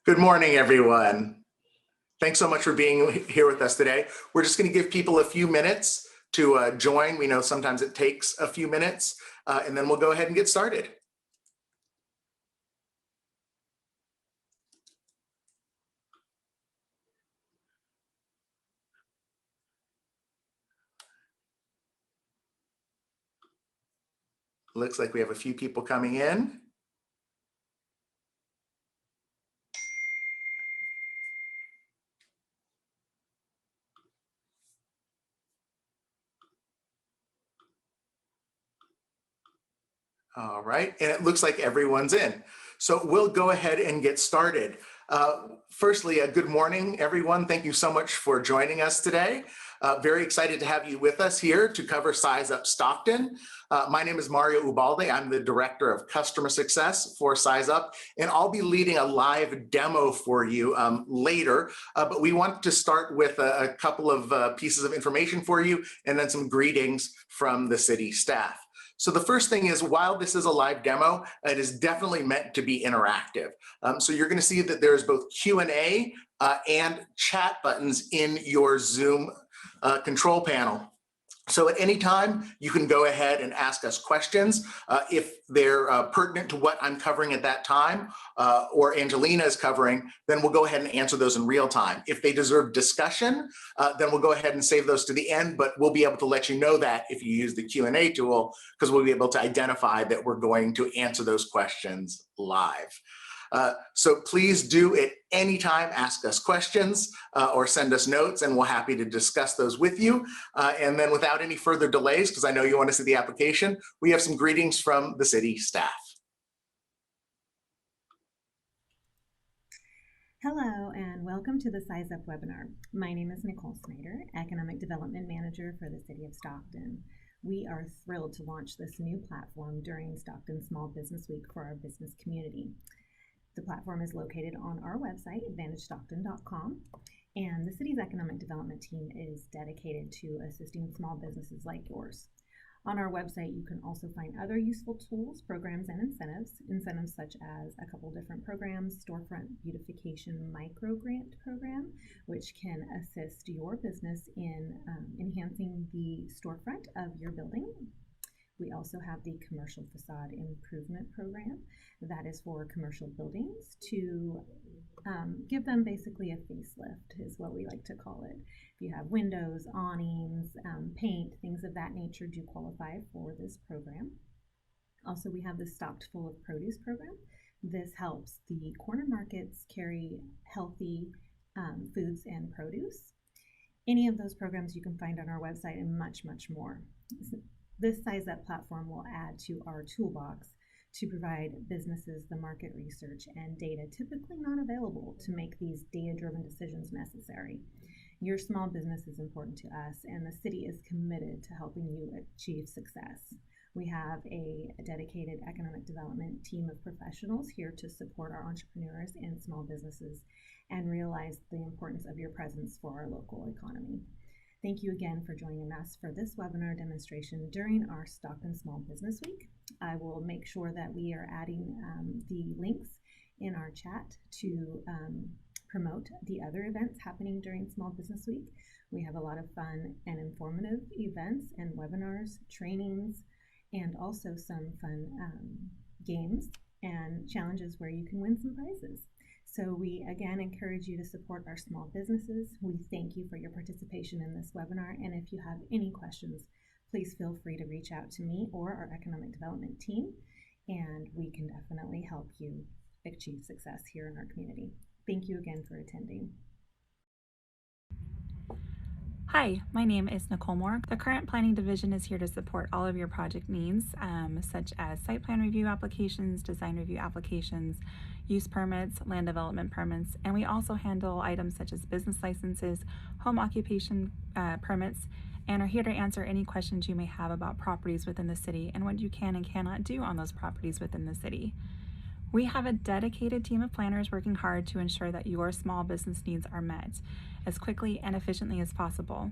Good morning, everyone. Thanks so much for being here with us today. We're just going to give people a few minutes to join. We know sometimes it takes a few minutes, and then we'll go ahead and get started. Looks like we have a few people coming in. All right, and it looks like everyone's in. So we'll go ahead and get started. Firstly, good morning, everyone. Thank you so much for joining us today. Very excited to have you with us here to cover SizeUpStockton. My name is Mario Ubalde. I'm the Director of Customer Success for SizeUp, and I'll be leading a live demo for you later. But we want to start with a couple of pieces of information for you, and then some greetings from the city staff. So the first thing is, while this is a live demo, it is definitely meant to be interactive. So you're going to see that there's both Q&A and chat buttons in your Zoom control panel. So at any time, you can go ahead and ask us questions. If they're pertinent to what I'm covering at that time, or Angelina is covering, then we'll go ahead and answer those in real time. If they deserve discussion, then we'll go ahead and save those to the end, but we'll be able to let you know that if you use the Q&A tool, because we'll be able to identify that we're going to answer those questions live. So please do at any time ask us questions or send us notes, and we're happy to discuss those with you. And then without any further delays, because I know you want to see the application, we have some greetings from the city staff. Hello and welcome to the Size Up webinar. My name is Nicole Snyder, Economic Development Manager for the City of Stockton. We are thrilled to launch this new platform during Stockton Small Business Week for our business community. The platform is located on our website, AdvantageStockton.com, and the city's economic development team is dedicated to assisting small businesses like yours. On our website, you can also find other useful tools, programs, and incentives such as a couple different programs, Storefront Beautification Micro Grant Program, which can assist your business in enhancing the storefront of your building. We also have the Commercial Facade Improvement Program that is for commercial buildings to give them basically a facelift, is what we like to call it. If you have windows, awnings, paint, things of that nature do qualify for this program. Also, we have the Stocked Full of Produce program. This helps the corner markets carry healthy foods and produce. Any of those programs you can find on our website and much, much more. This Size Up platform will add to our toolbox to provide businesses the market research and data typically not available to make these data-driven decisions necessary. Your small business is important to us, and the city is committed to helping you achieve success. We have a dedicated economic development team of professionals here to support our entrepreneurs and small businesses and realize the importance of your presence for our local economy. Thank you again for joining us for this webinar demonstration during our Stockton Small Business Week. I will make sure that we are adding the links in our chat to promote the other events happening during Small Business Week. We have a lot of fun and informative events and webinars, trainings, and also some fun games and challenges where you can win some prizes. So we again encourage you to support our small businesses. We thank you for your participation in this webinar, and if you have any questions, please feel free to reach out to me or our economic development team, and we can definitely help you achieve success here in our community. Thank you again for attending. Hi, my name is Nicole Moore. The current planning division is here to support all of your project needs, such as site plan review applications, design review applications, use permits, land development permits, and we also handle items such as business licenses, home occupation permits, and are here to answer any questions you may have about properties within the city and what you can and cannot do on those properties within the city. We have a dedicated team of planners working hard to ensure that your small business needs are met as quickly and efficiently as possible.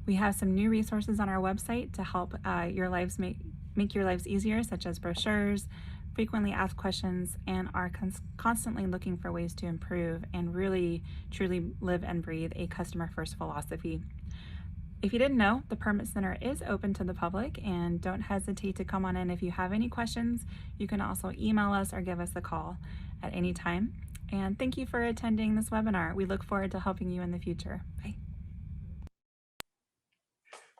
We have some new resources on our website to help make your lives easier, such as brochures, frequently asked questions, and are constantly looking for ways to improve and really, truly live and breathe a customer-first philosophy. If you didn't know, the Permit Center is open to the public, and don't hesitate to come on in if you have any questions. You can also email us or give us a call at any time. And thank you for attending this webinar. We look forward to helping you in the future. Bye.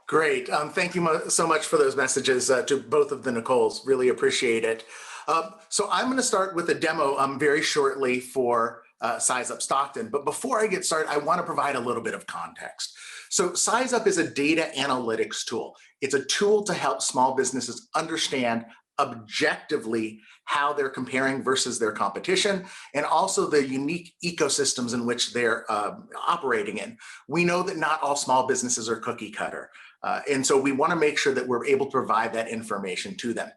Great. Thank you so much for those messages to both of the Nicoles. Really appreciate it. So I'm going to start with a demo very shortly for SizeUpStockton. But before I get started, I want to provide a little bit of context. So SizeUp is a data analytics tool. It's a tool to help small businesses understand objectively how they're comparing versus their competition, and also the unique ecosystems in which they're operating in. We know that not all small businesses are cookie cutter. And so we want to make sure that we're able to provide that information to them.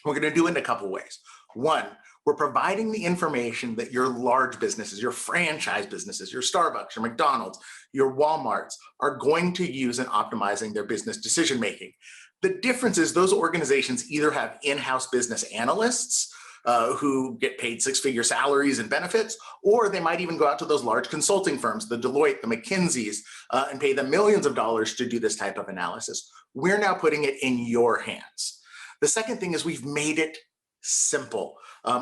We're going to do it in a couple ways. One, we're providing the information that your large businesses, your franchise businesses, your Starbucks, your McDonald's, your Walmarts are going to use in optimizing their business decision-making. The difference is those organizations either have in-house business analysts who get paid six-figure salaries and benefits, or they might even go out to those large consulting firms, the Deloitte, the McKinseys, and pay them millions of dollars to do this type of analysis. We're now putting it in your hands. The second thing is we've made it simple.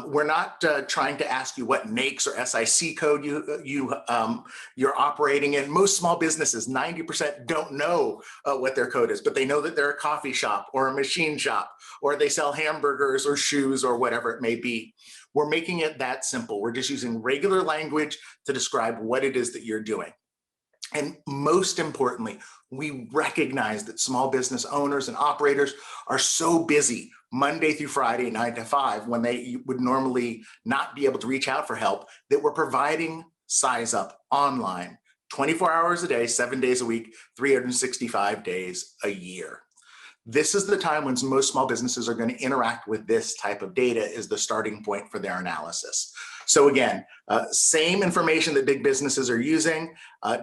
We're not trying to ask you what NAICS or SIC code you're operating in. Most small businesses, 90% don't know what their code is, but they know that they're a coffee shop or a machine shop, or they sell hamburgers or shoes or whatever it may be. We're making it that simple. We're just using regular language to describe what it is that you're doing. And most importantly, we recognize that small business owners and operators are so busy Monday through Friday, 9 to 5, when they would normally not be able to reach out for help, that we're providing SizeUp online 24 hours a day, 7 days a week, 365 days a year. This is the time when most small businesses are going to interact with this type of data as the starting point for their analysis. So again, same information that big businesses are using,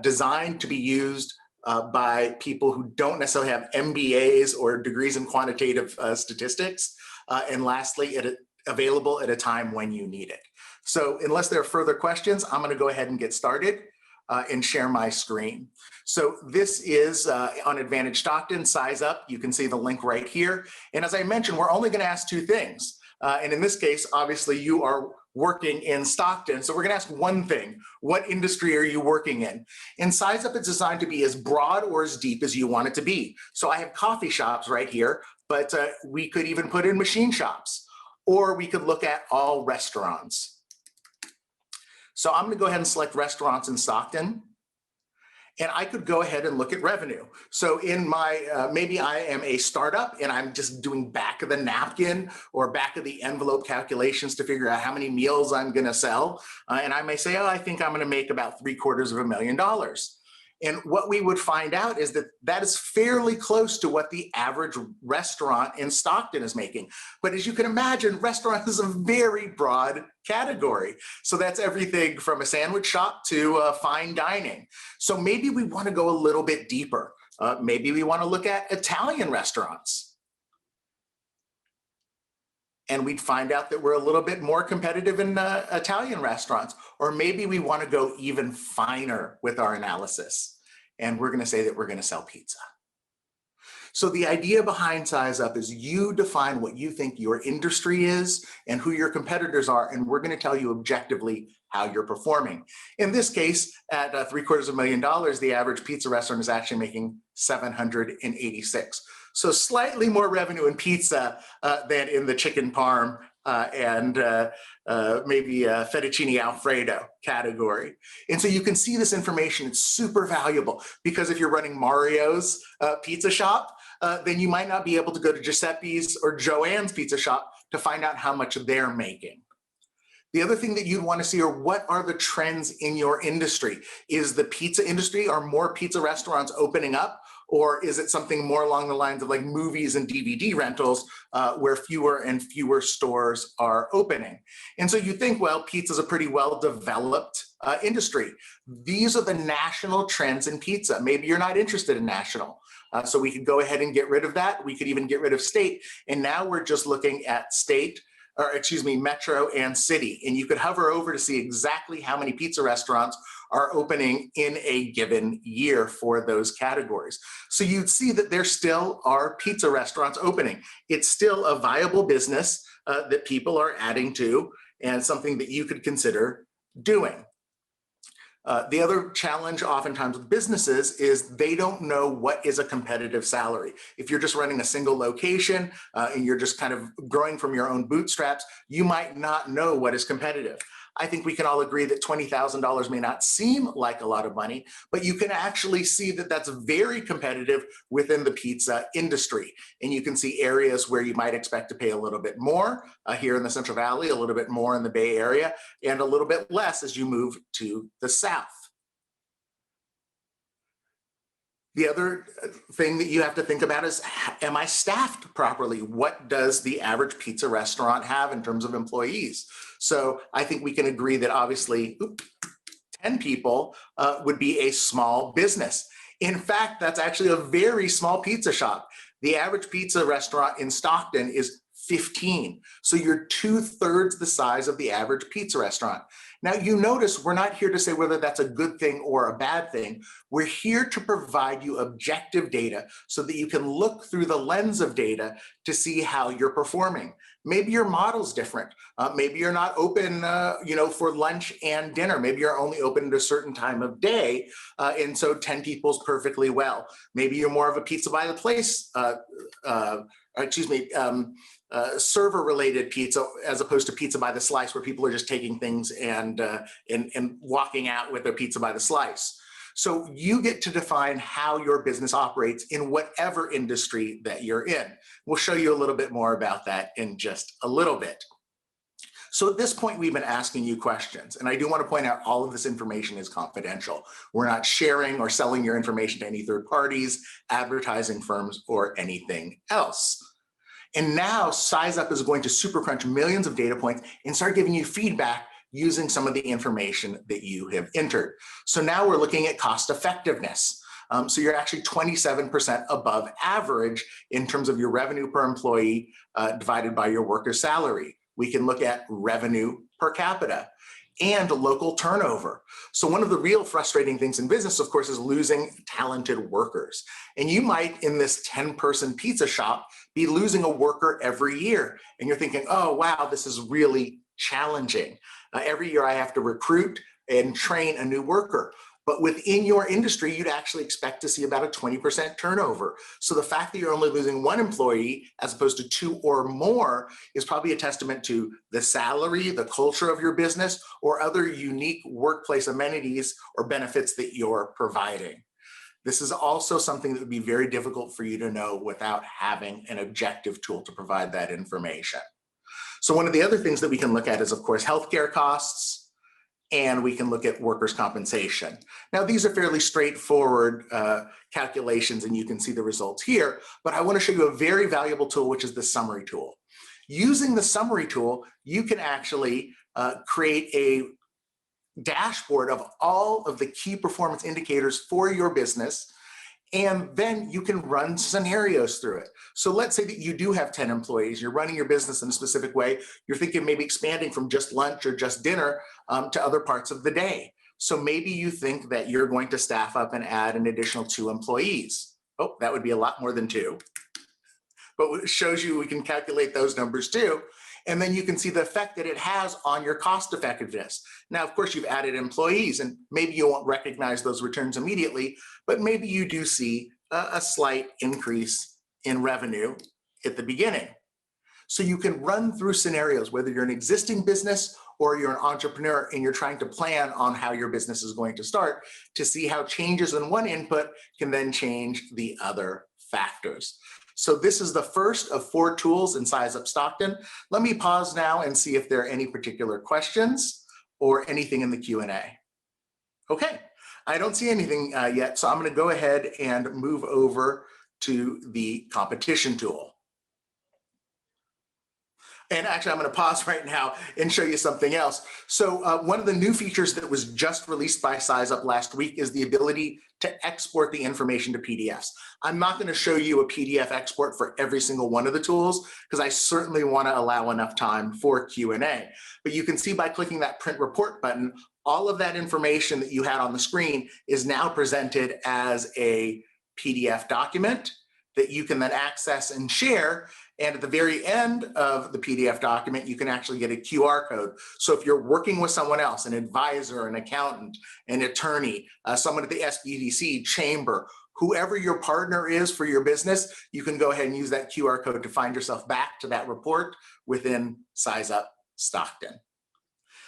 designed to be used by people who don't necessarily have MBAs or degrees in quantitative statistics. And lastly, available at a time when you need it. So unless there are further questions, I'm going to go ahead and get started and share my screen. So this is on Advantage Stockton, SizeUp. You can see the link right here. And as I mentioned, we're only going to ask two things. And in this case, obviously, you are working in Stockton. So we're going to ask one thing. What industry are you working in? In SizeUp, it's designed to be as broad or as deep as you want it to be. So I have coffee shops right here, but we could even put in machine shops, or we could look at all restaurants. So I'm going to go ahead and select restaurants in Stockton. And I could go ahead and look at revenue. So in my, maybe I am a startup and I'm just doing back of the napkin or back of the envelope calculations to figure out how many meals I'm going to sell. And I may say, oh, I think I'm going to make about $750,000. And what we would find out is that that is fairly close to what the average restaurant in Stockton is making. But as you can imagine, restaurant is a very broad category. So that's everything from a sandwich shop to fine dining. So maybe we want to go a little bit deeper. Maybe we want to look at Italian restaurants. And we'd find out that we're a little bit more competitive in Italian restaurants. Or maybe we want to go even finer with our analysis. And we're going to say that we're going to sell pizza. So the idea behind SizeUp is you define what you think your industry is and who your competitors are, and we're going to tell you objectively how you're performing. In this case, at $750,000, the average pizza restaurant is actually making $786,000. So slightly more revenue in pizza than in the chicken parm and maybe fettuccine Alfredo category. And so you can see this information, it's super valuable because if you're running Mario's pizza shop, then you might not be able to go to Giuseppe's or Joanne's pizza shop to find out how much they're making. The other thing that you'd want to see are what are the trends in your industry? Is the pizza industry, are more pizza restaurants opening up? Or is it something more along the lines of like movies and DVD rentals where fewer and fewer stores are opening? And so you think, well, pizza is a pretty well-developed industry. These are the national trends in pizza. Maybe you're not interested in national. So we could go ahead and get rid of that. We could even get rid of state. And now we're just looking at state, or excuse me, metro and city. And you could hover over to see exactly how many pizza restaurants are opening in a given year for those categories. So you'd see that there still are pizza restaurants opening. It's still a viable business that people are adding to, and something that you could consider doing. The other challenge oftentimes with businesses is they don't know what is a competitive salary. If you're just running a single location and you're just kind of growing from your own bootstraps, you might not know what is competitive. I think we can all agree that $20,000 may not seem like a lot of money, but you can actually see that that's very competitive within the pizza industry. And you can see areas where you might expect to pay a little bit more here in the Central Valley, a little bit more in the Bay Area, and a little bit less as you move to the South. The other thing that you have to think about is, am I staffed properly? What does the average pizza restaurant have in terms of employees? So I think we can agree that obviously 10 people would be a small business. In fact, that's actually a very small pizza shop. The average pizza restaurant in Stockton is 15. So you're 2/3 the size of the average pizza restaurant. Now, you notice we're not here to say whether that's a good thing or a bad thing. We're here to provide you objective data so that you can look through the lens of data to see how you're performing. Maybe your model's different. Maybe you're not open, for lunch and dinner. Maybe you're only open at a certain time of day, and so 10 people's perfectly well. Maybe you're more of a pizza by the place, server-related pizza as opposed to pizza by the slice, where people are just taking things and walking out with their pizza by the slice. So you get to define how your business operates in whatever industry that you're in. We'll show you a little bit more about that in just a little bit. So at this point, we've been asking you questions, and I do want to point out all of this information is confidential. We're not sharing or selling your information to any third parties, advertising firms, or anything else. And now SizeUp is going to super crunch millions of data points and start giving you feedback using some of the information that you have entered. So now we're looking at cost effectiveness. So you're actually 27% above average in terms of your revenue per employee divided by your worker's salary. We can look at revenue per capita and local turnover. So one of the real frustrating things in business, of course, is losing talented workers. And you might, in this 10-person pizza shop, be losing a worker every year. And you're thinking, oh, wow, this is really challenging. Every year I have to recruit and train a new worker. But within your industry, you'd actually expect to see about a 20% turnover. So the fact that you're only losing one employee as opposed to 2 or more is probably a testament to the salary, the culture of your business, or other unique workplace amenities or benefits that you're providing. This is also something that would be very difficult for you to know without having an objective tool to provide that information. So one of the other things that we can look at is, of course, healthcare costs, and we can look at workers' compensation. Now, these are fairly straightforward calculations, and you can see the results here, but I want to show you a very valuable tool, which is the summary tool. Using the summary tool, you can actually create a dashboard of all of the key performance indicators for your business, and then you can run scenarios through it. So let's say that you do have 10 employees, you're running your business in a specific way, you're thinking maybe expanding from just lunch or just dinner to other parts of the day. So maybe you think that you're going to staff up and add an additional 2 employees. Oh, that would be a lot more than 2. But it shows you we can calculate those numbers too. And then you can see the effect that it has on your cost effectiveness. Now, of course, you've added employees, and maybe you won't recognize those returns immediately, but maybe you do see a slight increase in revenue at the beginning. So you can run through scenarios, whether you're an existing business or you're an entrepreneur and you're trying to plan on how your business is going to start, to see how changes in one input can then change the other factors. So this is the first of 4 tools in SizeUpStockton. Let me pause now and see if there are any particular questions or anything in the Q&A. Okay, I don't see anything yet, so I'm going to go ahead and move over to the competition tool. And actually, I'm going to pause right now and show you something else. So one of the new features that was just released by SizeUp last week is the ability to export the information to PDFs. I'm not going to show you a PDF export for every single one of the tools because I certainly want to allow enough time for Q&A. But you can see by clicking that print report button, all of that information that you had on the screen is now presented as a PDF document that you can then access and share. And at the very end of the PDF document, you can actually get a QR code. So if you're working with someone else, an advisor, an accountant, an attorney, someone at the SBDC, chamber, whoever your partner is for your business, you can go ahead and use that QR code to find yourself back to that report within SizeUpStockton.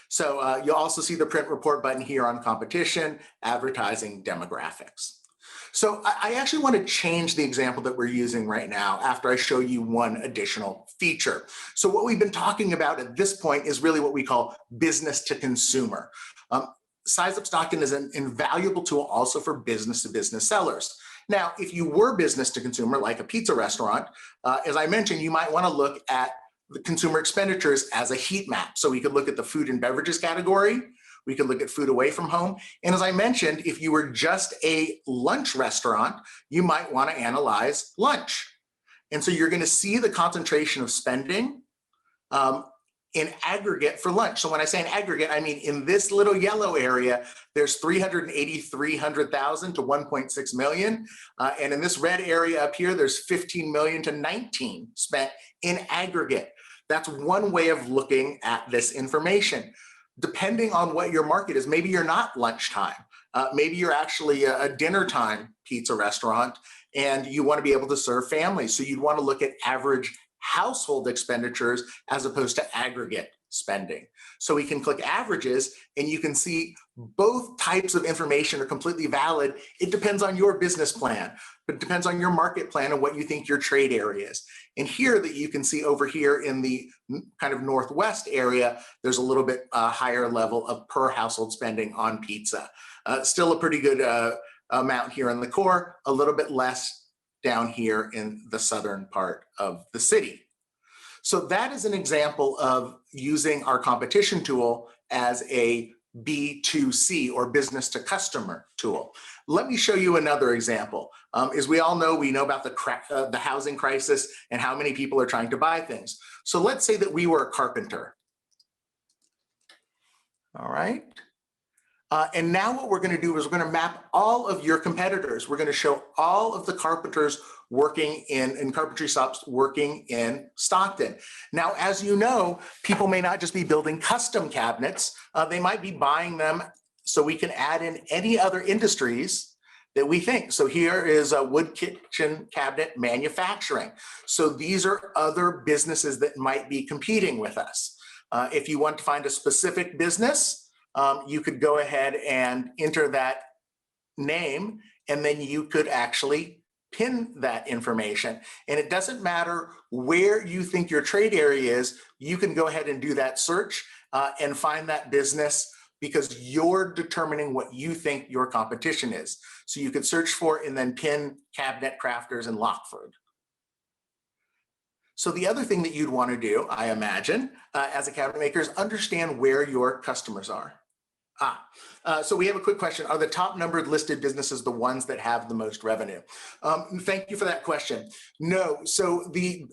So you'll also see the print report button here on competition, advertising, demographics. So I actually want to change the example that we're using right now after I show you one additional feature. So what we've been talking about at this point is really what we call business to consumer. SizeUpStockton is an invaluable tool also for business to business sellers. Now, if you were business to consumer, like a pizza restaurant, as I mentioned, you might want to look at the consumer expenditures as a heat map. So we could look at the food and beverages category. We could look at food away from home. And as I mentioned, if you were just a lunch restaurant, you might want to analyze lunch. And so you're going to see the concentration of spending in aggregate for lunch. So when I say in aggregate, I mean in this little yellow area, there's 300,000 to 1.6 million. And in this red area up here, there's 15 million to 19 spent in aggregate. That's one way of looking at this information. Depending on what your market is, maybe you're not lunchtime. Maybe you're actually a dinner time pizza restaurant and you want to be able to serve families. So you'd want to look at average household expenditures as opposed to aggregate spending. So we can click averages and you can see both types of information are completely valid. It depends on your business plan, but it depends on your market plan and what you think your trade area is. And here that you can see over here in the kind of northwest area, there's a little bit higher level of per household spending on pizza. Still a pretty good amount here in the core, a little bit less down here in the southern part of the city. So that is an example of using our competition tool as a B2C or business to customer tool. Let me show you another example. As we all know, we know about the housing crisis and how many people are trying to buy things. So let's say that we were a carpenter. All right. And now what we're going to do is we're going to map all of your competitors. We're going to show all of the carpenters working in carpentry shops working in Stockton. Now, as you know, people may not just be building custom cabinets. They might be buying them so we can add in any other industries that we think. So here is a wood kitchen cabinet manufacturing. So these are other businesses that might be competing with us. If you want to find a specific business, you could go ahead and enter that name, and then you could actually pin that information. And it doesn't matter where you think your trade area is, you can go ahead and do that search and find that business because you're determining what you think your competition is. So you could search for and then pin cabinet crafters in Lockford. So the other thing that you'd want to do, I imagine, as a cabinet maker is understand where your customers are. So we have a quick question. Are the top numbered listed businesses the ones that have the most revenue? Thank you for that question. No, so the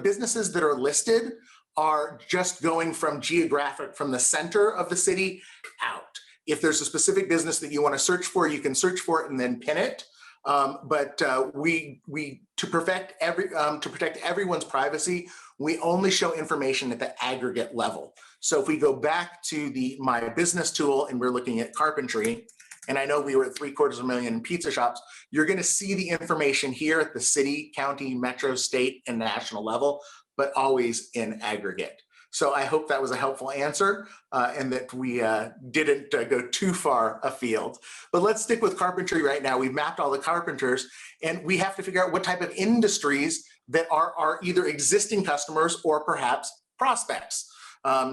businesses that are listed are just going from the center of the city out. If there's a specific business that you want to search for, you can search for it and then pin it. But to protect everyone's privacy, we only show information at the aggregate level. So if we go back to the My Business tool and we're looking at carpentry, and I know we were at 750,000 pizza shops, you're going to see the information here at the city, county, metro, state, and national level, but always in aggregate. So I hope that was a helpful answer and that we didn't go too far afield. But let's stick with carpentry right now. We've mapped all the carpenters and we have to figure out what type of industries that are either existing customers or perhaps prospects.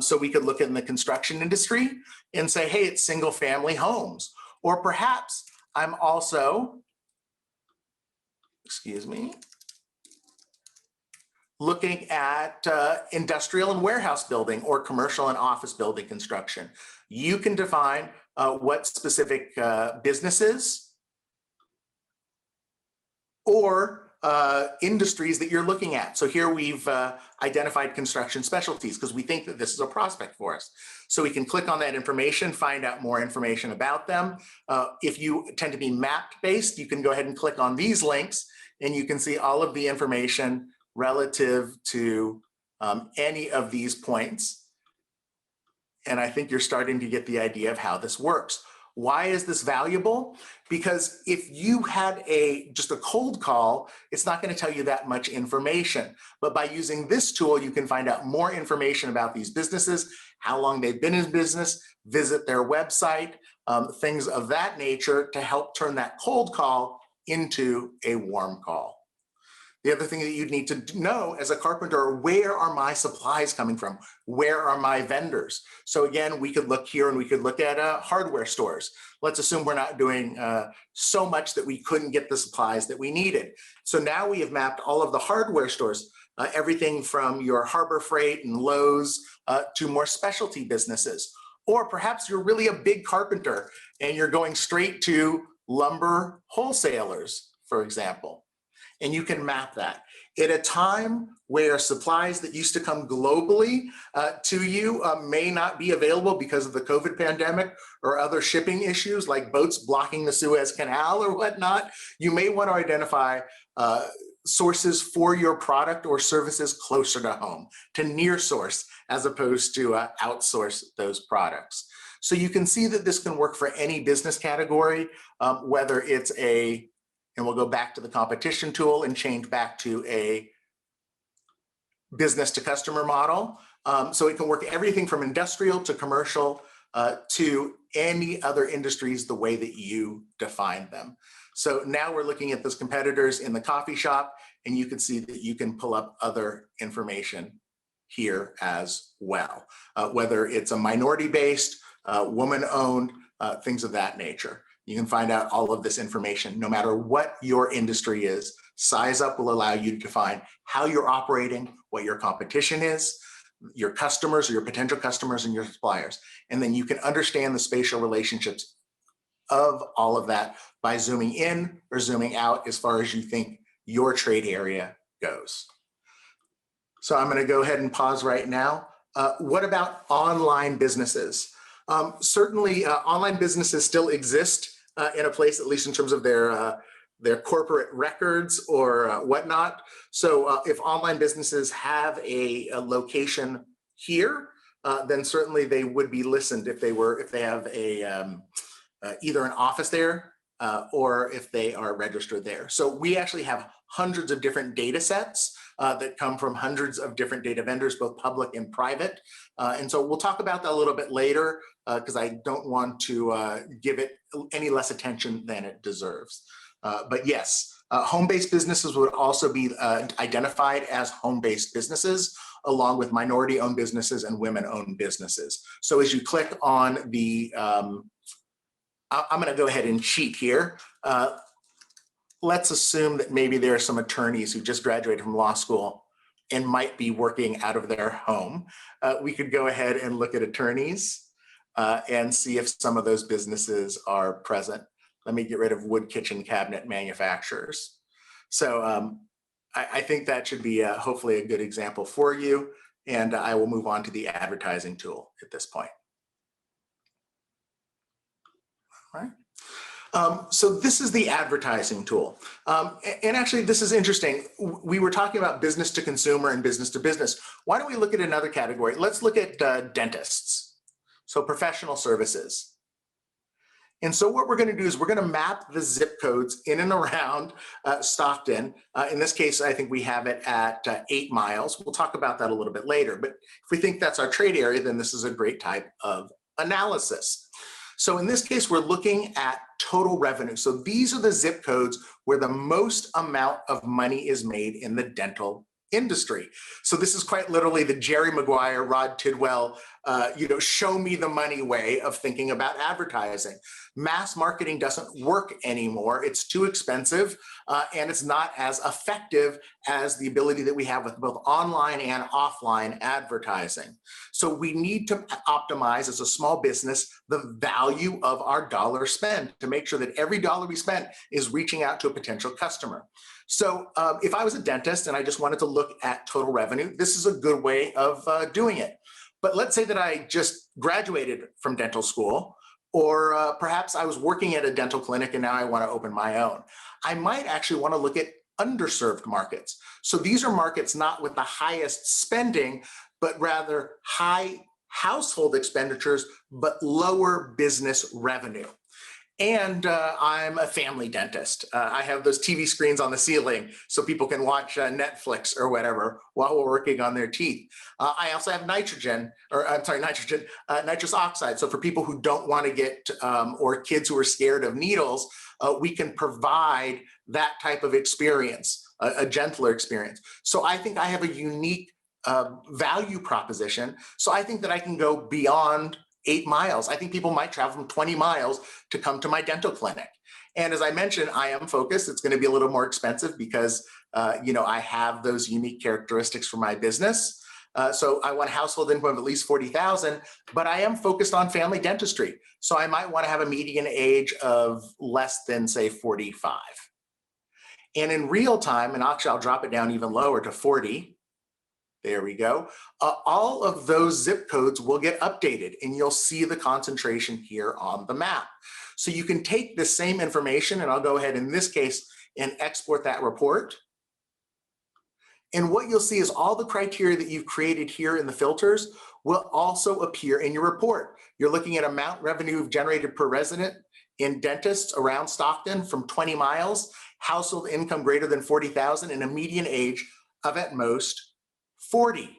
So we could look in the construction industry and say, hey, it's single family homes. Or perhaps I'm also, looking at industrial and warehouse building or commercial and office building construction. You can define what specific businesses or industries that you're looking at. So here we've identified construction specialties because we think that this is a prospect for us. So we can click on that information, find out more information about them. If you tend to be map based, you can go ahead and click on these links and you can see all of the information relative to any of these points. And I think you're starting to get the idea of how this works. Why is this valuable? Because if you had just a cold call, it's not going to tell you that much information. But by using this tool, you can find out more information about these businesses, how long they've been in business, visit their website, things of that nature to help turn that cold call into a warm call. The other thing that you'd need to know as a carpenter, where are my supplies coming from? Where are my vendors? So again, we could look here and we could look at hardware stores. Let's assume we're not doing so much that we couldn't get the supplies that we needed. So now we have mapped all of the hardware stores, everything from your Harbor Freight and Lowe's to more specialty businesses. Or perhaps you're really a big carpenter and you're going straight to lumber wholesalers, for example. And you can map that. At a time where supplies that used to come globally to you may not be available because of the COVID pandemic or other shipping issues like boats blocking the Suez Canal or whatnot, you may want to identify sources for your product or services closer to home, to near source, as opposed to outsource those products. So you can see that this can work for any business category, whether it's and we'll go back to the competition tool and change back to a business to customer model. So it can work everything from industrial to commercial to any other industries the way that you define them. So now we're looking at those competitors in the coffee shop, and you can see that you can pull up other information here as well, whether it's a minority-based, woman-owned, things of that nature. You can find out all of this information no matter what your industry is. SizeUp will allow you to define how you're operating, what your competition is, your customers or your potential customers and your suppliers. And then you can understand the spatial relationships of all of that by zooming in or zooming out as far as you think your trade area goes. So I'm going to go ahead and pause right now. What about online businesses? Certainly, online businesses still exist in a place, at least in terms of their corporate records or whatnot. So if online businesses have a location here, then certainly they would be listened if they have either an office there or if they are registered there. So we actually have hundreds of different data sets that come from hundreds of different data vendors, both public and private. And so we'll talk about that a little bit later because I don't want to give it any less attention than it deserves. But yes, home-based businesses would also be identified as home-based businesses, along with minority-owned businesses and women-owned businesses. So as you click on the, I'm going to go ahead and cheat here. Let's assume that maybe there are some attorneys who just graduated from law school and might be working out of their home. We could go ahead and look at attorneys and see if some of those businesses are present. Let me get rid of wood kitchen cabinet manufacturers. So I think that should be hopefully a good example for you. And I will move on to the advertising tool at this point. All right. So this is the advertising tool. And actually, this is interesting. We were talking about business to consumer and business to business. Why don't we look at another category? Let's look at dentists. So professional services. And so what we're going to do is we're going to map the zip codes in and around Stockton. In this case, I think we have it at 8 miles. We'll talk about that a little bit later. But if we think that's our trade area, then this is a great type of analysis. So in this case, we're looking at total revenue. So these are the zip codes where the most amount of money is made in the dental industry. So this is quite literally the Jerry Maguire, Rod Tidwell show me the money way of thinking about advertising. Mass marketing doesn't work anymore. It's too expensive, and it's not as effective as the ability that we have with both online and offline advertising. So we need to optimize as a small business the value of our dollar spent to make sure that every dollar we spent is reaching out to a potential customer. So if I was a dentist and I just wanted to look at total revenue, this is a good way of doing it. But let's say that I just graduated from dental school, or perhaps I was working at a dental clinic and now I want to open my own. I might actually want to look at underserved markets. So these are markets not with the highest spending, but rather high household expenditures, but lower business revenue. And I'm a family dentist. I have those TV screens on the ceiling so people can watch Netflix or whatever while we're working on their teeth. I also have nitrous oxide. So for people who don't want to get, or kids who are scared of needles, we can provide that type of experience, a gentler experience. So I think I have a unique value proposition. So I think that I can go beyond 8 miles. I think people might travel from 20 miles to come to my dental clinic. And as I mentioned, I am focused. It's going to be a little more expensive because, I have those unique characteristics for my business. So I want a household income of at least 40,000, but I am focused on family dentistry. So I might want to have a median age of less than, say, 45. And in real time, and actually I'll drop it down even lower to 40, there we go. All of those zip codes will get updated and you'll see the concentration here on the map. So you can take the same information, and I'll go ahead in this case and export that report. And what you'll see is all the criteria that you've created here in the filters will also appear in your report. You're looking at amount revenue generated per resident in dentists around Stockton from 20 miles, household income greater than 40,000, and a median age of at most 40.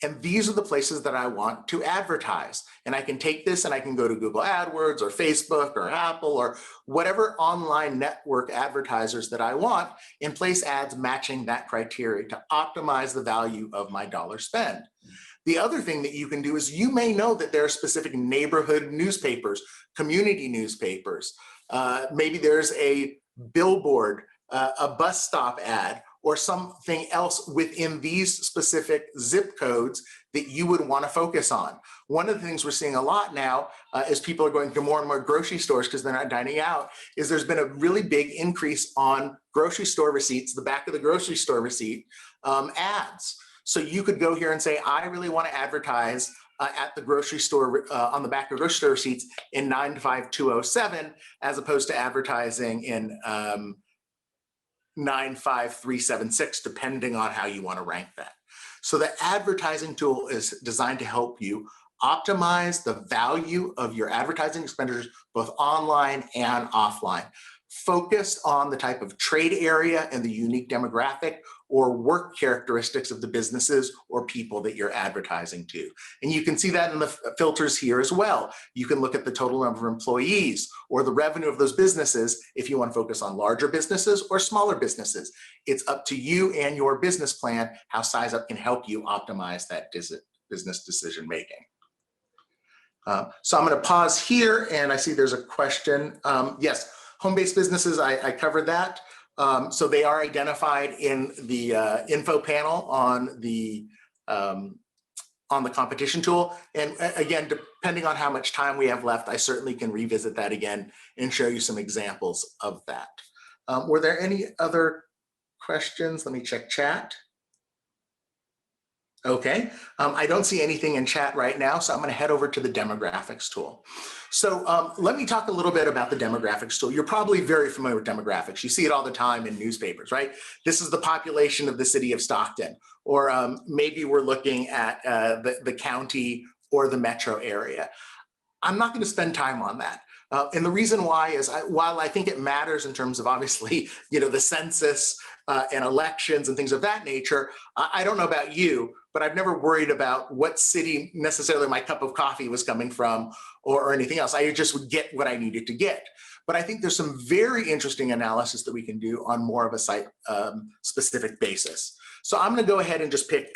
And these are the places that I want to advertise. And I can take this and I can go to Google AdWords or Facebook or Apple or whatever online network advertisers that I want and place ads matching that criteria to optimize the value of my dollar spend. The other thing that you can do is you may know that there are specific neighborhood newspapers, community newspapers. Maybe there's a billboard, a bus stop ad, or something else within these specific zip codes that you would want to focus on. One of the things we're seeing a lot now as people are going to more and more grocery stores because they're not dining out, is there's been a really big increase on grocery store receipts, the back of the grocery store receipt ads. So you could go here and say, I really want to advertise at the grocery store on the back of grocery store receipts in 95207, as opposed to advertising in 95376, depending on how you want to rank that. So the advertising tool is designed to help you optimize the value of your advertising expenditures, both online and offline, focused on the type of trade area and the unique demographic or work characteristics of the businesses or people that you're advertising to. And you can see that in the filters here as well. You can look at the total number of employees or the revenue of those businesses if you want to focus on larger businesses or smaller businesses. It's up to you and your business plan how SizeUp can help you optimize that business decision making. So I'm going to pause here, and I see there's a question. Yes, home-based businesses, I covered that. So they are identified in the info panel on the competition tool. And again, depending on how much time we have left, I certainly can revisit that again and show you some examples of that. Were there any other questions? Let me check chat. Okay, I don't see anything in chat right now, so I'm going to head over to the demographics tool. So let me talk a little bit about the demographics tool. You're probably very familiar with demographics. You see it all the time in newspapers, right? This is the population of the city of Stockton, or maybe we're looking at the county or the metro area. I'm not going to spend time on that. And the reason why is, while I think it matters in terms of obviously, the census and elections and things of that nature, I don't know about you, but I've never worried about what city necessarily my cup of coffee was coming from or anything else. I just would get what I needed to get. But I think there's some very interesting analysis that we can do on more of a site specific basis. So I'm going to go ahead and just pick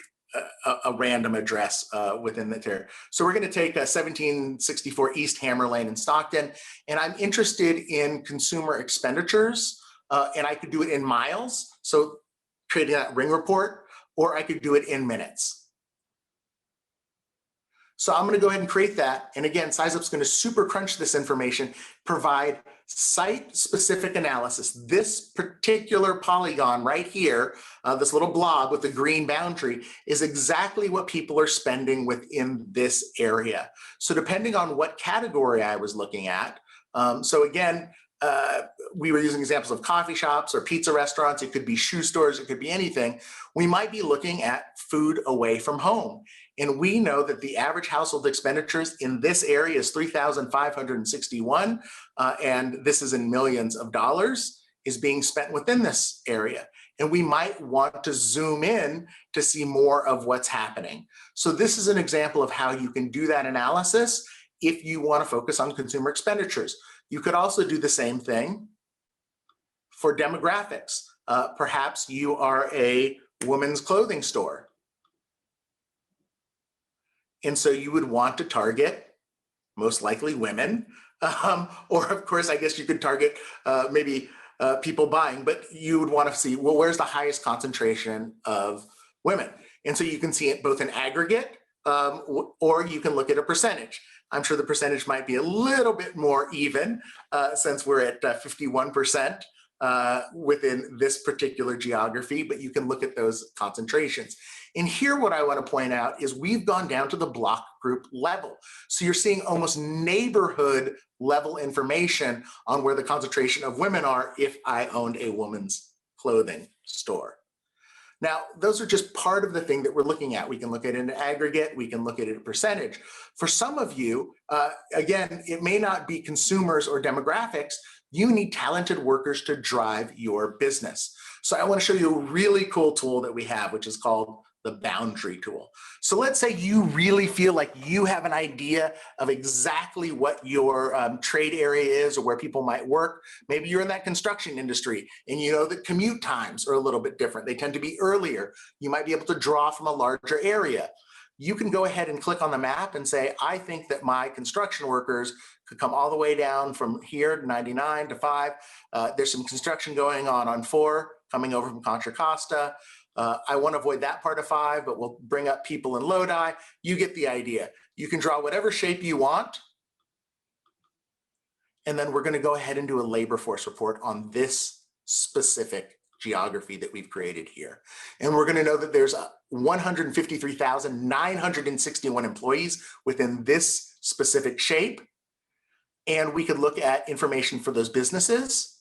a random address within the territory. So we're going to take 1764 East Hammer Lane in Stockton, and I'm interested in consumer expenditures, and I could do it in miles, so creating that ring report, or I could do it in minutes. So I'm going to go ahead and create that. And again, SizeUp's going to super crunch this information, provide site-specific analysis. This particular polygon right here, this little blob with the green boundary, is exactly what people are spending within this area. So depending on what category I was looking at, so again, we were using examples of coffee shops or pizza restaurants. It could be shoe stores. It could be anything. We might be looking at food away from home. And we know that the average household expenditures in this area is $3,561, and this is in millions of dollars, is being spent within this area. And we might want to zoom in to see more of what's happening. So this is an example of how you can do that analysis if you want to focus on consumer expenditures. You could also do the same thing for demographics. Perhaps you are a women's clothing store. And so you would want to target most likely women, or of course, I guess you could target maybe people buying, but you would want to see, well, where's the highest concentration of women? And so you can see it both in aggregate, or you can look at a percentage. I'm sure the percentage might be a little bit more even since we're at 51% within this particular geography, but you can look at those concentrations. And here what I want to point out is we've gone down to the block group level. So you're seeing almost neighborhood level information on where the concentration of women are if I owned a woman's clothing store. Now, those are just part of the thing that we're looking at. We can look at it in aggregate, we can look at it in percentage. For some of you, again, it may not be consumers or demographics. You need talented workers to drive your business. So I want to show you a really cool tool that we have, which is called the boundary tool. So let's say you really feel like you have an idea of exactly what your trade area is or where people might work. Maybe you're in that construction industry and you know that commute times are a little bit different. They tend to be earlier. You might be able to draw from a larger area. You can go ahead and click on the map and say, I think that my construction workers could come all the way down from here to 99 to 5. There's some construction going on 4, coming over from Contra Costa. I want to avoid that part of 5, but we'll bring up people in Lodi. You get the idea. You can draw whatever shape you want. And then we're going to go ahead and do a labor force report on this specific geography that we've created here. And we're going to know that there's 153,961 employees within this specific shape. And we could look at information for those businesses.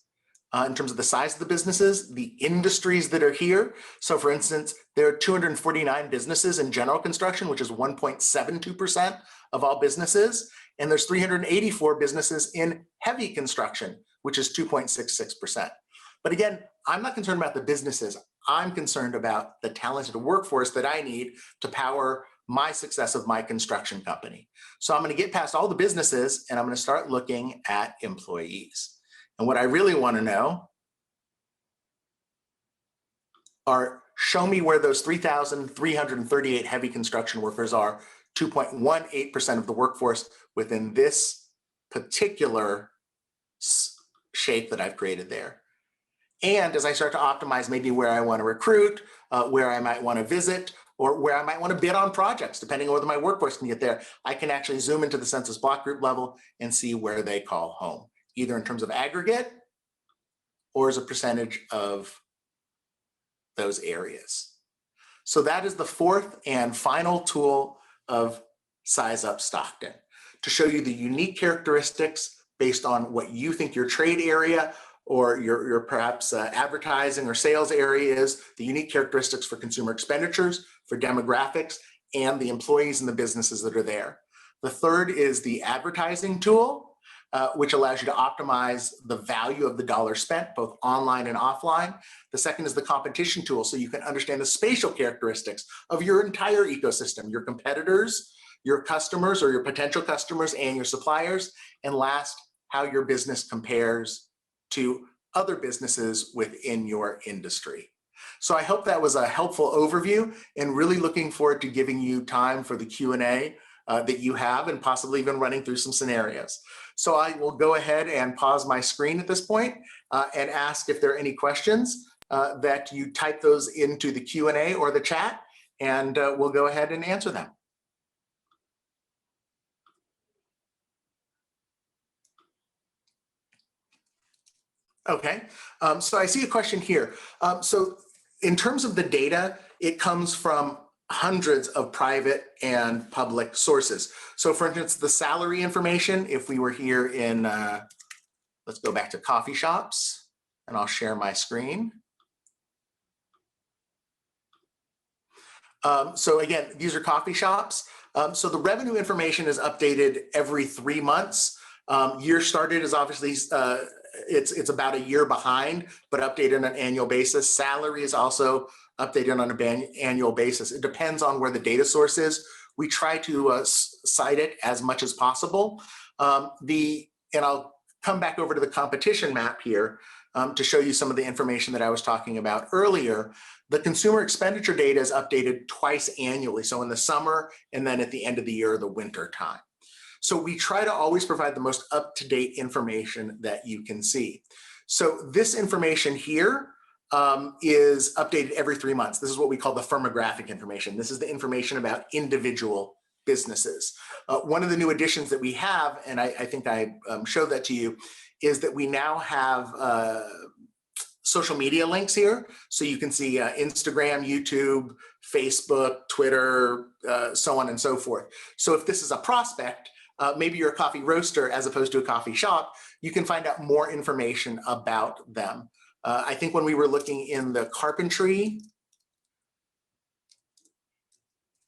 In terms of the size of the businesses, the industries that are here. So for instance, there are 249 businesses in general construction, which is 1.72% of all businesses. And there's 384 businesses in heavy construction, which is 2.66%. But again, I'm not concerned about the businesses. I'm concerned about the talented workforce that I need to power my success of my construction company. So I'm going to get past all the businesses and I'm going to start looking at employees. And what I really want to know are, show me where those 3,338 heavy construction workers are, 2.18% of the workforce within this particular shape that I've created there. And as I start to optimize maybe where I want to recruit, where I might want to visit, or where I might want to bid on projects, depending on whether my workforce can get there, I can actually zoom into the census block group level and see where they call home, either in terms of aggregate or as a percentage of those areas. So that is the fourth and final tool of SizeUpStockton, to show you the unique characteristics based on what you think your trade area or your perhaps advertising or sales area is, the unique characteristics for consumer expenditures, for demographics, and the employees and the businesses that are there. The third is the advertising tool, which allows you to optimize the value of the dollar spent, both online and offline. The second is the competition tool, so you can understand the spatial characteristics of your entire ecosystem, your competitors, your customers or your potential customers, and your suppliers. And last, how your business compares to other businesses within your industry. So I hope that was a helpful overview, and really looking forward to giving you time for the Q&A that you have, and possibly even running through some scenarios. So I will go ahead and pause my screen at this point and ask if there are any questions that you type those into the Q&A or the chat, and we'll go ahead and answer them. Okay, so I see a question here. So in terms of the data, it comes from hundreds of private and public sources. So for instance, the salary information, if we were here in, let's go back to coffee shops, and I'll share my screen. So again, these are coffee shops. So the revenue information is updated every 3 months. Year started is obviously, it's about a year behind, but updated on an annual basis. Salary is also updated on an annual basis. It depends on where the data source is. We try to cite it as much as possible. And I'll come back over to the competition map here to show you some of the information that I was talking about earlier. The consumer expenditure data is updated twice annually, so in the summer and then at the end of the year or the winter time. So we try to always provide the most up-to-date information that you can see. So this information here is updated every 3 months. This is what we call the firmographic information. This is the information about individual businesses. One of the new additions that we have, and I think I showed that to you, is that we now have social media links here. So you can see Instagram, YouTube, Facebook, Twitter, so on and so forth. So if this is a prospect, maybe you're a coffee roaster as opposed to a coffee shop, you can find out more information about them. I think when we were looking in the carpentry,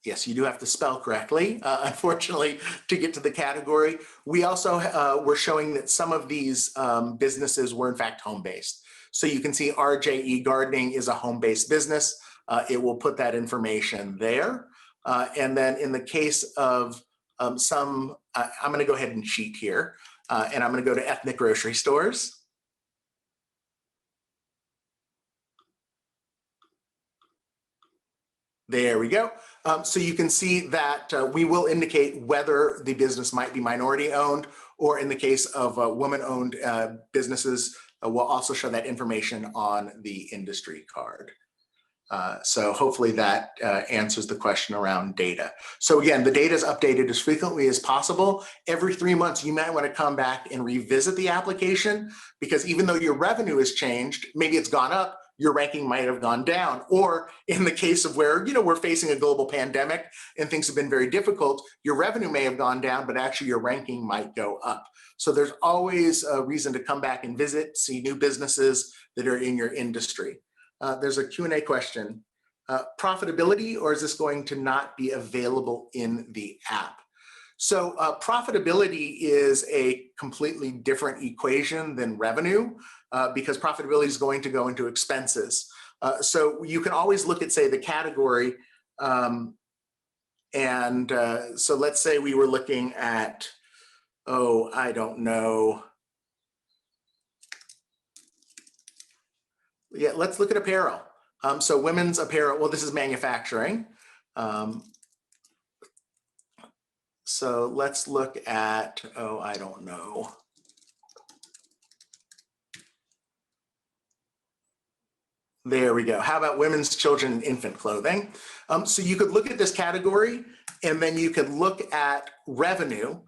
yes, you do have to spell correctly, unfortunately, to get to the category. We also were showing that some of these businesses were in fact home-based. So you can see RJE Gardening is a home-based business. It will put that information there. And then in the case of I'm going to go ahead and cheat here, and I'm going to go to ethnic grocery stores. There we go. So you can see that we will indicate whether the business might be minority owned, or in the case of woman-owned businesses, we'll also show that information on the industry card. So hopefully that answers the question around data. So again, the data is updated as frequently as possible. Every 3 months, you might want to come back and revisit the application, because even though your revenue has changed, maybe it's gone up, your ranking might have gone down. Or in the case of where, we're facing a global pandemic and things have been very difficult, your revenue may have gone down, but actually your ranking might go up. So there's always a reason to come back and visit, see new businesses that are in your industry. There's a Q&A question. Profitability, or is this going to not be available in the app? So profitability is a completely different equation than revenue, because profitability is going to go into expenses. So you can always look at, say, the category. So let's say we were looking at, I don't know. Yeah, let's look at apparel. So women's apparel, well, this is manufacturing. So let's look at, I don't know. There we go. How about women's, children, and infant clothing? So you could look at this category, and then you could look at revenue.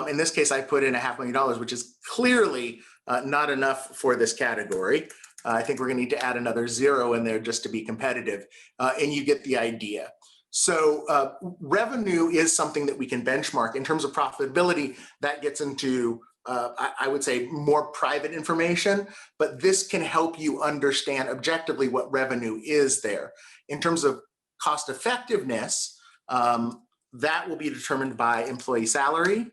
In this case, I put in $500,000, which is clearly not enough for this category. I think we're going to need to add another 0 in there just to be competitive, and you get the idea. So revenue is something that we can benchmark. In terms of profitability, that gets into, I would say, more private information, but this can help you understand objectively what revenue is there. In terms of cost effectiveness, that will be determined by employee salary.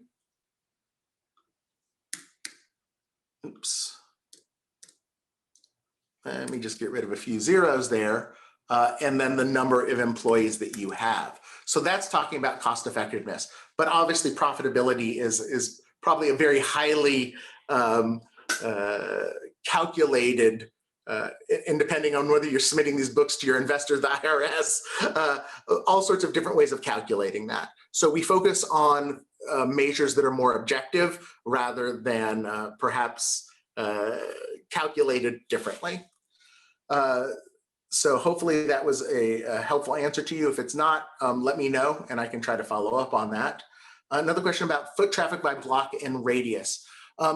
Oops. Let me just get rid of a few zeros there. And then the number of employees that you have. So that's talking about cost effectiveness. But obviously profitability is probably a very highly calculated and depending on whether you're submitting these books to your investors, the IRS, all sorts of different ways of calculating that. So we focus on measures that are more objective rather than perhaps calculated differently. So hopefully that was a helpful answer to you. If it's not, let me know and I can try to follow up on that. Another question about foot traffic by block and radius.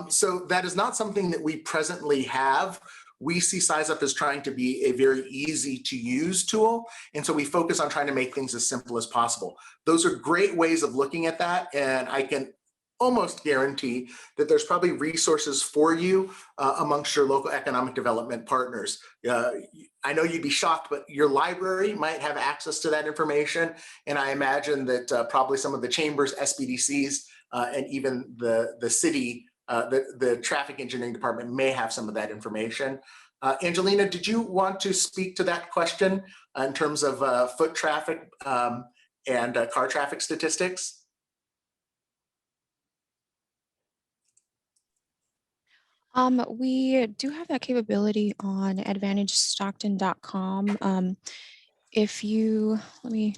So that is not something that we presently have. We see SizeUp as trying to be a very easy to use tool. And so we focus on trying to make things as simple as possible. Those are great ways of looking at that. And I can almost guarantee that there's probably resources for you amongst your local economic development partners. I know you'd be shocked, but your library might have access to that information. And I imagine that probably some of the chambers, SBDCs, and even the city, the traffic engineering department may have some of that information. Angelina, did you want to speak to that question in terms of foot traffic and car traffic statistics? We do have that capability on AdvantageStockton.com. If you, let me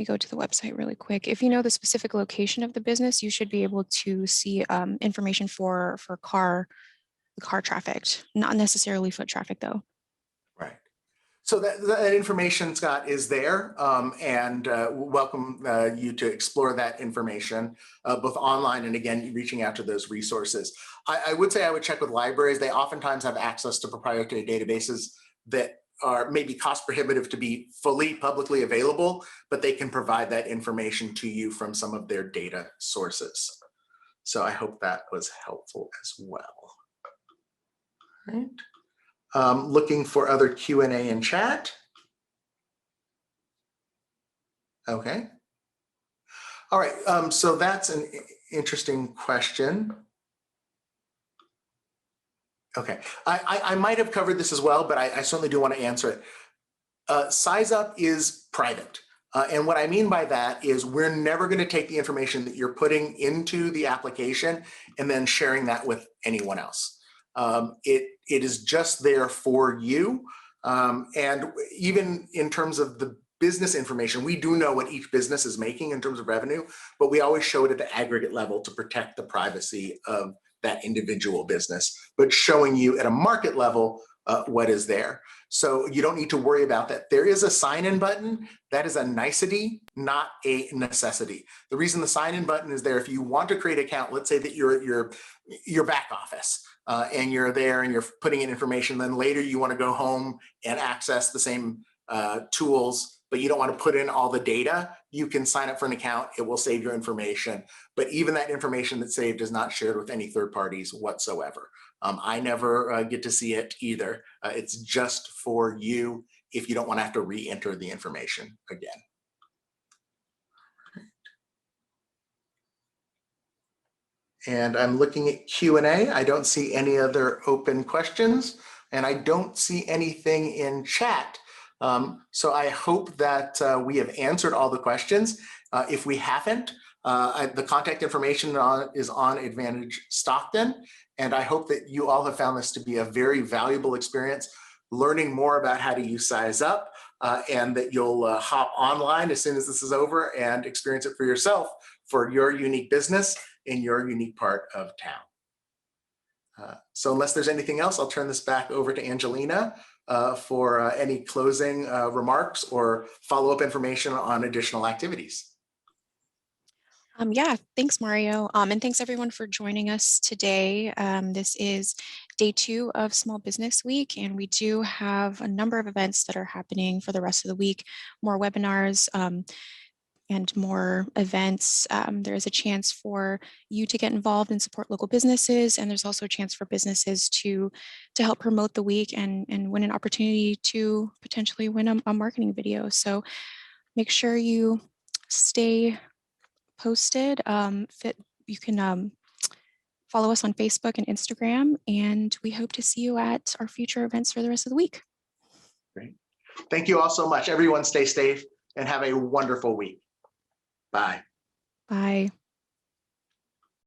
go to the website really quick. If you know the specific location of the business, you should be able to see information for the car traffic, not necessarily foot traffic though. Right. So that information, Scott, is there, and welcome you to explore that information, both online and again, reaching out to those resources. I would say I would check with libraries. They oftentimes have access to proprietary databases that are maybe cost prohibitive to be fully publicly available, but they can provide that information to you from some of their data sources. So I hope that was helpful as well. All right. Looking for other Q&A in chat. Okay. All right, so that's an interesting question. Okay, I might have covered this as well, but I certainly do want to answer it. SizeUp is private. And what I mean by that is we're never going to take the information that you're putting into the application and then sharing that with anyone else. It is just there for you. And even in terms of the business information, we do know what each business is making in terms of revenue, but we always show it at the aggregate level to protect the privacy of that individual business, but showing you at a market level what is there. So you don't need to worry about that. There is a sign-in button. That is a nicety, not a necessity. The reason the sign-in button is there, if you want to create an account, let's say that you're your back office and you're there and you're putting in information, then later you want to go home and access the same tools, but you don't want to put in all the data, you can sign up for an account. It will save your information. But even that information that's saved is not shared with any third parties whatsoever. I never get to see it either. It's just for you if you don't want to have to re-enter the information again. And I'm looking at Q&A. I don't see any other open questions, and I don't see anything in chat. So I hope that we have answered all the questions. If we haven't, the contact information is on Advantage Stockton, and I hope that you all have found this to be a very valuable experience, learning more about how to use SizeUp, and that you'll hop online as soon as this is over and experience it for yourself for your unique business in your unique part of town. So unless there's anything else, I'll turn this back over to Angelina for any closing remarks or follow-up information on additional activities. Yeah, thanks, Mario. And thanks everyone for joining us today. This is day 2 of Small Business Week, and we do have a number of events that are happening for the rest of the week, more webinars, and more events. There is a chance for you to get involved and support local businesses, and there's also a chance for businesses to help promote the week and win an opportunity to potentially win a marketing video. So make sure you stay posted. You can follow us on Facebook and Instagram, and we hope to see you at our future events for the rest of the week. Great. Thank you all so much. Everyone stay safe and have a wonderful week. Bye. Bye.